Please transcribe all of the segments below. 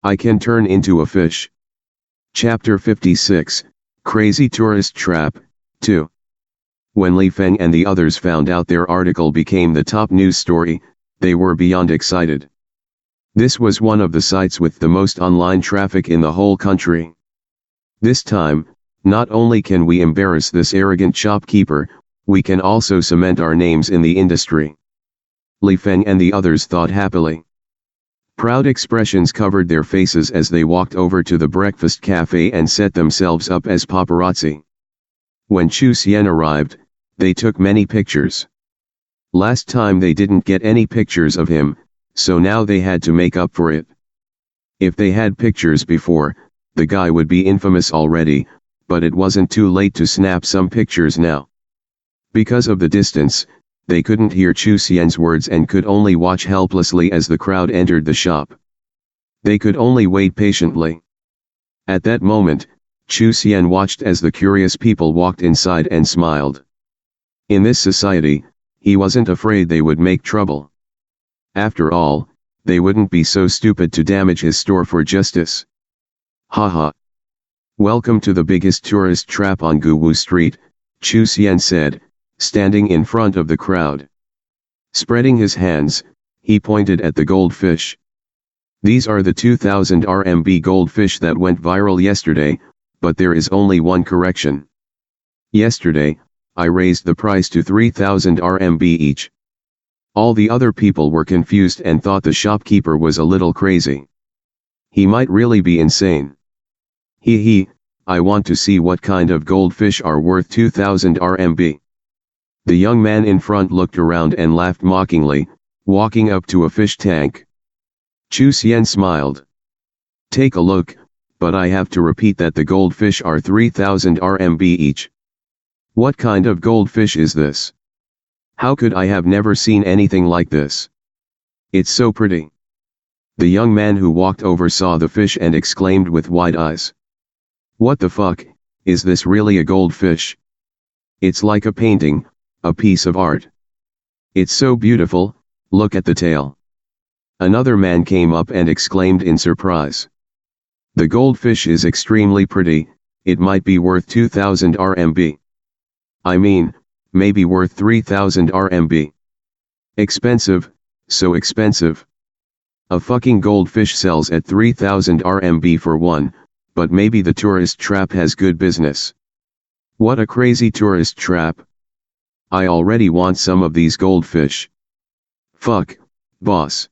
I can turn into a fish. Chapter 56, Crazy Tourist Trap, 2. When Li Feng and the others found out their article became the top news story, they were beyond excited. This was one of the sites with the most online traffic in the whole country. This time, not only can we embarrass this arrogant shopkeeper, we can also cement our names in the industry. Li Feng and the others thought happily. Proud expressions covered their faces as they walked over to the breakfast cafe and set themselves up as paparazzi. When Chu Xian arrived, they took many pictures. Last time they didn't get any pictures of him, so now they had to make up for it. If they had pictures before, the guy would be infamous already, but it wasn't too late to snap some pictures now. Because of the distance, they couldn't hear Chu Xian's words and could only watch helplessly as the crowd entered the shop. They could only wait patiently. At that moment, Chu Xian watched as the curious people walked inside and smiled. In this society, he wasn't afraid they would make trouble. After all, they wouldn't be so stupid to damage his store for justice. Haha. Welcome to the biggest tourist trap on Guwu Street, Chu Xian said, standing in front of the crowd. Spreading his hands, he pointed at the goldfish. These are the 2000 RMB goldfish that went viral yesterday, but there is only one correction. Yesterday, I raised the price to 3000 RMB each. All the other people were confused and thought the shopkeeper was a little crazy. He might really be insane. Hee, I want to see what kind of goldfish are worth 2000 RMB. The young man in front looked around and laughed mockingly, walking up to a fish tank. Chu Xian smiled. Take a look, but I have to repeat that the goldfish are 3000 RMB each. What kind of goldfish is this? How could I have never seen anything like this? It's so pretty. The young man who walked over saw the fish and exclaimed with wide eyes. What the fuck, is this really a goldfish? It's like a painting, a piece of art. It's so beautiful, look at the tail. Another man came up and exclaimed in surprise. The goldfish is extremely pretty, it might be worth 2000 RMB. I mean, maybe worth 3000 RMB. Expensive, so expensive. A fucking goldfish sells at 3000 RMB for one, but maybe the tourist trap has good business. What a crazy tourist trap. I already want some of these goldfish. Fuck, boss.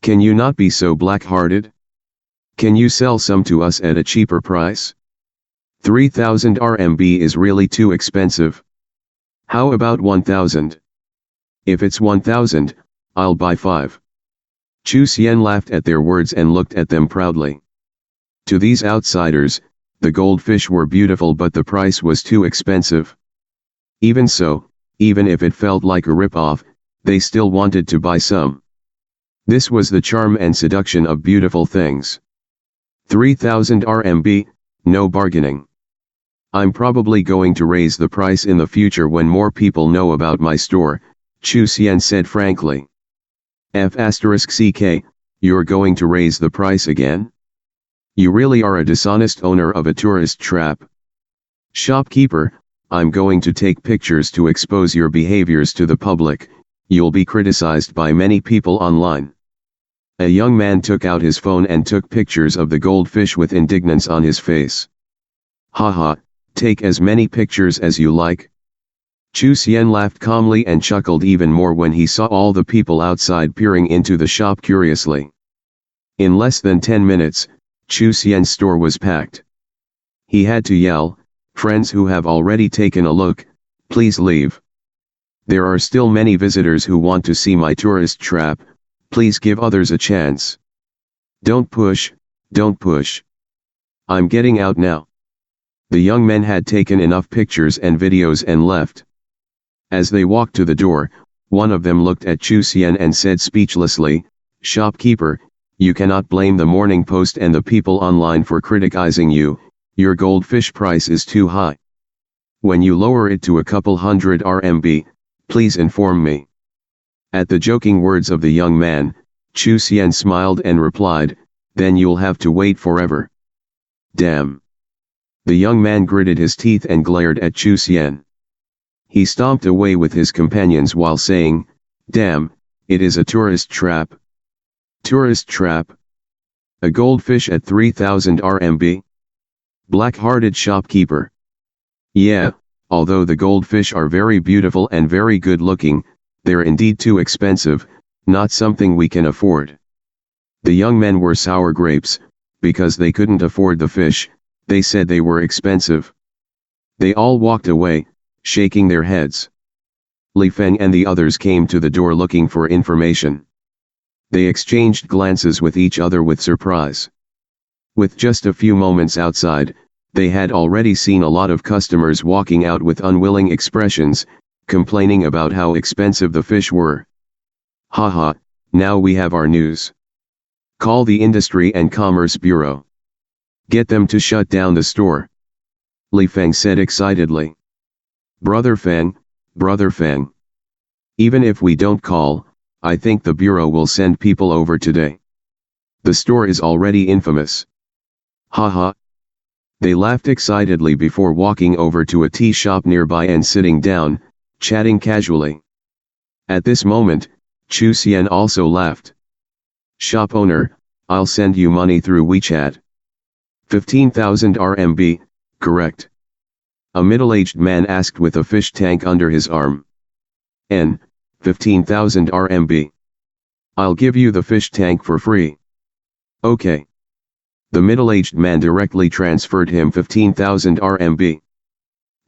Can you not be so black-hearted? Can you sell some to us at a cheaper price? 3000 RMB is really too expensive. How about 1000? If it's 1000, I'll buy 5. Chu Xian laughed at their words and looked at them proudly. To these outsiders, the goldfish were beautiful but the price was too expensive. Even so, even if it felt like a rip-off, they still wanted to buy some. This was the charm and seduction of beautiful things. 3000 RMB, no bargaining. I'm probably going to raise the price in the future when more people know about my store, Chu Xian said frankly. F***ck, you're going to raise the price again? You really are a dishonest owner of a tourist trap. Shopkeeper, I'm going to take pictures to expose your behaviors to the public, you'll be criticized by many people online. A young man took out his phone and took pictures of the goldfish with indignance on his face. Haha, take as many pictures as you like. Chu Xian laughed calmly and chuckled even more when he saw all the people outside peering into the shop curiously. In less than 10 minutes, Chu Xian's store was packed. He had to yell, friends who have already taken a look, please leave. There are still many visitors who want to see my tourist trap, please give others a chance. Don't push, don't push. I'm getting out now. The young men had taken enough pictures and videos and left. As they walked to the door, one of them looked at Chu Xian and said speechlessly, shopkeeper, you cannot blame the Morning Post and the people online for criticizing you, your goldfish price is too high. When you lower it to a couple hundred RMB, please inform me. At the joking words of the young man, Chu Xian smiled and replied, then you'll have to wait forever. Damn. The young man gritted his teeth and glared at Chu Xian. He stomped away with his companions while saying, "Damn, it is a tourist trap." Tourist trap? A goldfish at 3,000 RMB? Black-hearted shopkeeper. Yeah, although the goldfish are very beautiful and very good-looking, they're indeed too expensive, not something we can afford. The young men were sour grapes, because they couldn't afford the fish. They said they were expensive. They all walked away, shaking their heads. Li Feng and the others came to the door looking for information. They exchanged glances with each other with surprise. With just a few moments outside, they had already seen a lot of customers walking out with unwilling expressions, complaining about how expensive the fish were. Haha, now we have our news. Call the Industry and Commerce Bureau. Get them to shut down the store. Li Feng said excitedly. Brother Feng. Even if we don't call, I think the Bureau will send people over today. The store is already infamous. Haha. They laughed excitedly before walking over to a tea shop nearby and sitting down, chatting casually. At this moment, Chu Xian also laughed. Shop owner, I'll send you money through WeChat. 15,000 RMB, correct? A middle-aged man asked with a fish tank under his arm. 15,000 RMB. I'll give you the fish tank for free. Okay. The middle-aged man directly transferred him 15,000 RMB.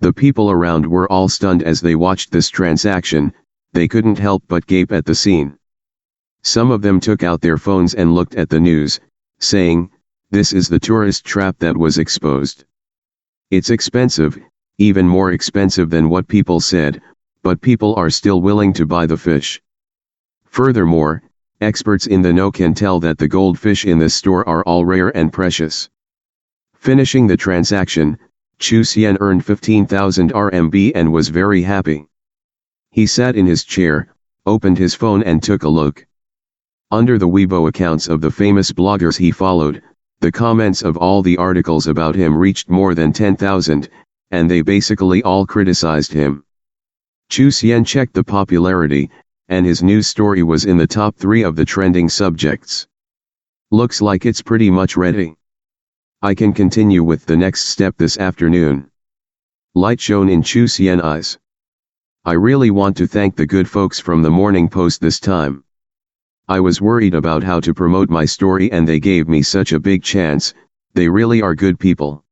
The people around were all stunned as they watched this transaction. They couldn't help but gape at the scene. Some of them took out their phones and looked at the news, saying, "This is the tourist trap that was exposed. It's expensive, even more expensive than what people said, but people are still willing to buy the fish." Furthermore, experts in the know can tell that the goldfish in this store are all rare and precious. Finishing the transaction, Chu Xian earned 15,000 RMB and was very happy. He sat in his chair, opened his phone and took a look. Under the Weibo accounts of the famous bloggers he followed, the comments of all the articles about him reached more than 10,000, and they basically all criticized him. Chu Xian checked the popularity, and his news story was in the top 3 of the trending subjects. Looks like it's pretty much ready. I can continue with the next step this afternoon. Light shone in Chu Xian's eyes. I really want to thank the good folks from the Morning Post this time. I was worried about how to promote my story and they gave me such a big chance. They really are good people.